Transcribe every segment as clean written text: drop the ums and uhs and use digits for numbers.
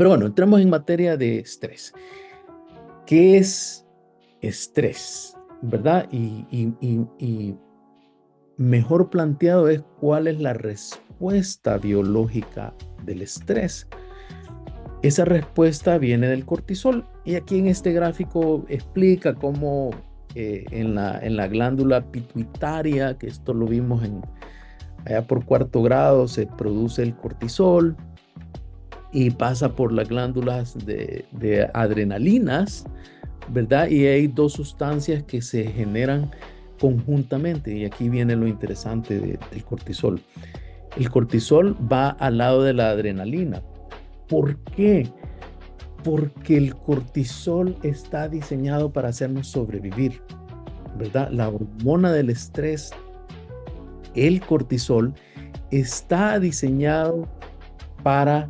Pero bueno, entremos en materia de estrés. ¿Qué es estrés? ¿Verdad? Y mejor planteado es cuál es la respuesta biológica del estrés. Esa respuesta viene del cortisol y aquí en este gráfico explica cómo en la glándula pituitaria, que esto lo vimos allá por cuarto grado, se produce el cortisol y pasa por las glándulas de adrenalinas, ¿verdad? Y hay dos sustancias que se generan conjuntamente y aquí viene lo interesante del cortisol. El cortisol va al lado de la adrenalina. ¿Por qué? Porque el cortisol está diseñado para hacernos sobrevivir, ¿verdad? La hormona del estrés, el cortisol, está diseñado para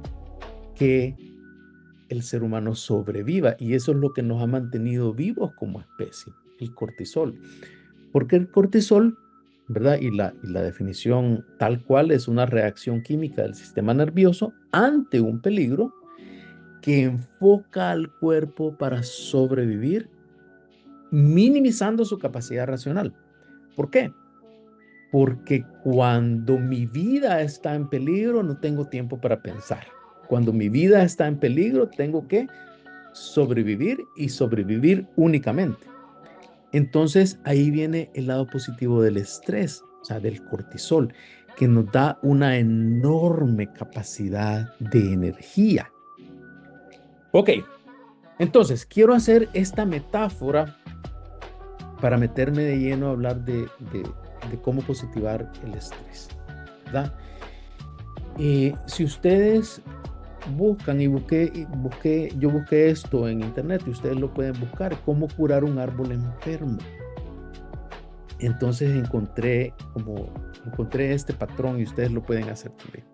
que el ser humano sobreviva y eso es lo que nos ha mantenido vivos como especie, el cortisol. Porque el cortisol, ¿verdad? Y la definición tal cual es una reacción química del sistema nervioso ante un peligro que enfoca al cuerpo para sobrevivir, minimizando su capacidad racional. ¿Por qué? Porque cuando mi vida está en peligro, no tengo tiempo para pensar. Cuando mi vida está en peligro, tengo que sobrevivir y sobrevivir únicamente. Entonces ahí viene el lado positivo del estrés, o sea, del cortisol, que nos da una enorme capacidad de energía. Ok, entonces quiero hacer esta metáfora para meterme de lleno a hablar de cómo positivar el estrés, ¿verdad? Si ustedes buscan yo busqué esto en internet y ustedes lo pueden buscar, cómo curar un árbol enfermo. Entonces encontré este patrón y ustedes lo pueden hacer también.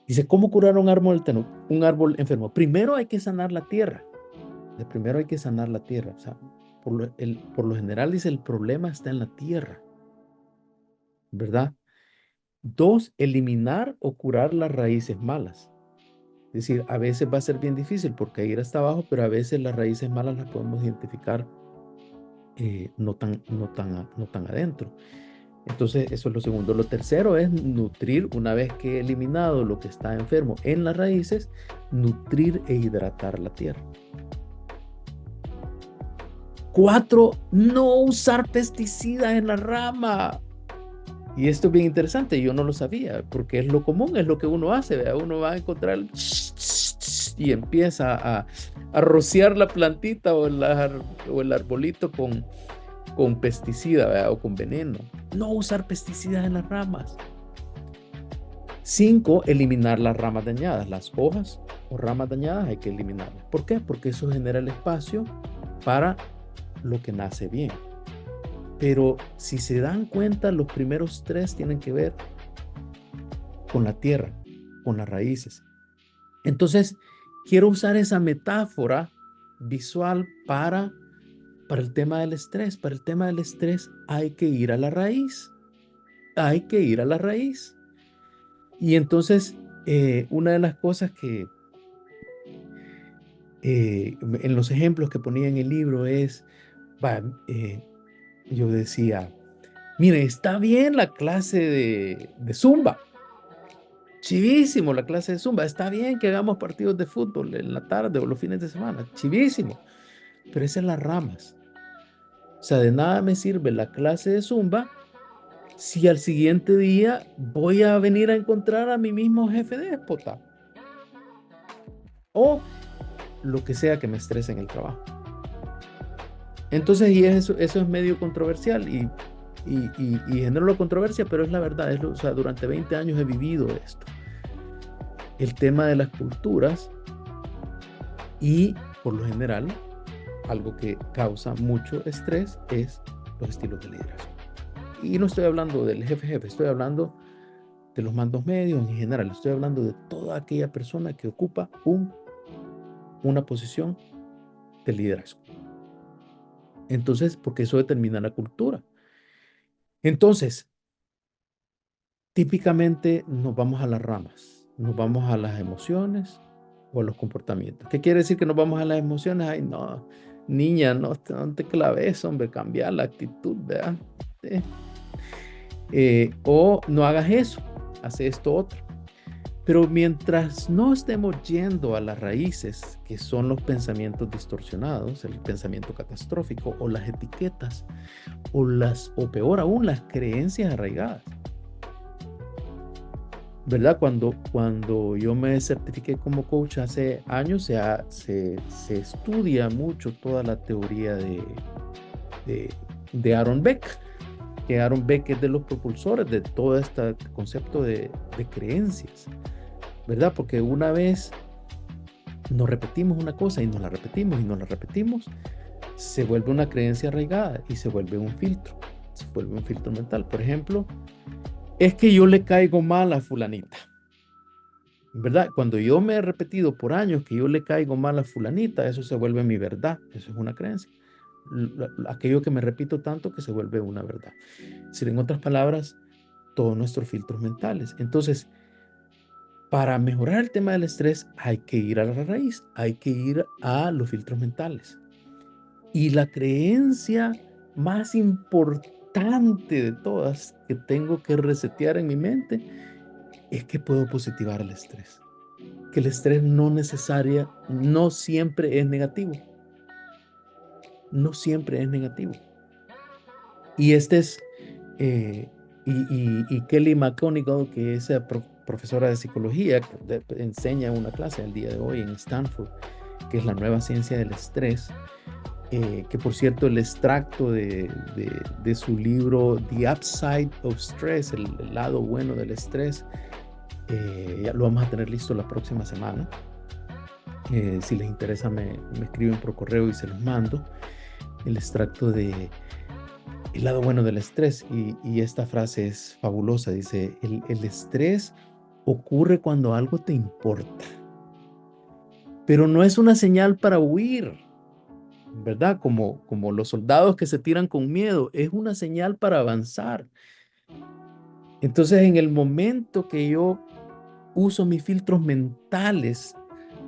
Dice, ¿cómo curar un árbol enfermo? Primero hay que sanar la tierra. Primero hay que sanar la tierra. O sea, por lo general dice, el problema está en la tierra, ¿verdad? Dos, eliminar o curar las raíces malas. Es decir, a veces va a ser bien difícil porque ir hasta abajo, pero a veces las raíces malas las podemos identificar no tan adentro. Entonces, eso es lo segundo. Lo tercero es nutrir, una vez que he eliminado lo que está enfermo en las raíces, nutrir e hidratar la tierra. 4, no usar pesticidas en la rama. Y esto es bien interesante, yo no lo sabía, porque es lo común, es lo que uno hace, ¿verdad? Uno va a encontrar y empieza a rociar la plantita o el arbolito con pesticida, ¿verdad? O con veneno. No usar pesticidas en las ramas. 5, eliminar las ramas dañadas. Las hojas o ramas dañadas hay que eliminarlas. ¿Por qué? Porque eso genera el espacio para lo que nace bien. Pero si se dan cuenta, los primeros 3 tienen que ver con la tierra, con las raíces. Entonces, quiero usar esa metáfora visual para el tema del estrés. Para el tema del estrés hay que ir a la raíz. Hay que ir a la raíz. Y entonces, una de las cosas que en los ejemplos que ponía en el libro es, yo decía, mire, está bien la clase de Zumba. Chivísimo la clase de Zumba. Está bien que hagamos partidos de fútbol en la tarde o los fines de semana. Chivísimo. Pero esas son las ramas. O sea, de nada me sirve la clase de Zumba si al siguiente día voy a venir a encontrar a mi mismo jefe déspota. O lo que sea que me estrese en el trabajo. Entonces, y eso es medio controversial y genero la controversia, pero es la verdad. O sea, durante 20 años he vivido esto. El tema de las culturas y, por lo general, algo que causa mucho estrés es los estilos de liderazgo. Y no estoy hablando del jefe, estoy hablando de los mandos medios en general. Estoy hablando de toda aquella persona que ocupa una posición de liderazgo. Entonces, porque eso determina la cultura. Entonces, típicamente nos vamos a las ramas, nos vamos a las emociones, o a los comportamientos. ¿Qué quiere decir que nos vamos a las emociones? Ay, no, niña, no te claves, hombre, cambia la actitud, ¿verdad? Sí. O no hagas eso, hace esto otro. Pero mientras no estemos yendo a las raíces, que son los pensamientos distorsionados, el pensamiento catastrófico o las etiquetas, o peor aún, las creencias arraigadas. ¿Verdad? Cuando yo me certifiqué como coach hace años, se estudia mucho toda la teoría de Aaron Beck, que Aaron Beck es de los propulsores de todo este concepto de creencias, ¿verdad? Porque una vez nos repetimos una cosa y nos la repetimos y nos la repetimos, se vuelve una creencia arraigada y se vuelve un filtro mental. Por ejemplo, es que yo le caigo mal a fulanita, ¿verdad? Cuando yo me he repetido por años que yo le caigo mal a fulanita, eso se vuelve mi verdad, eso es una creencia. Aquello que me repito tanto que se vuelve una verdad. Si en otras palabras, todos nuestros filtros mentales. Entonces, para mejorar el tema del estrés hay que ir a la raíz, hay que ir a los filtros mentales. Y la creencia más importante de todas que tengo que resetear en mi mente es que puedo positivar el estrés. Que el estrés no siempre es negativo. No siempre es negativo. Y y Kelly McGonigal, que es profesora de psicología, que enseña una clase el día de hoy en Stanford, que es la nueva ciencia del estrés, que por cierto el extracto de su libro The Upside of Stress, el lado bueno del estrés, ya lo vamos a tener listo la próxima semana. Si les interesa me escriben por correo y se los mando el extracto de el lado bueno del estrés. Y esta frase es fabulosa, dice: el estrés ocurre cuando algo te importa, pero no es una señal para huir, ¿verdad? Como los soldados que se tiran con miedo, es una señal para avanzar. Entonces, en el momento que yo uso mis filtros mentales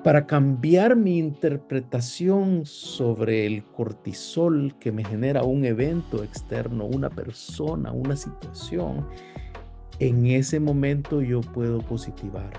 para cambiar mi interpretación sobre el cortisol que me genera un evento externo, una persona, una situación, en ese momento yo puedo positivar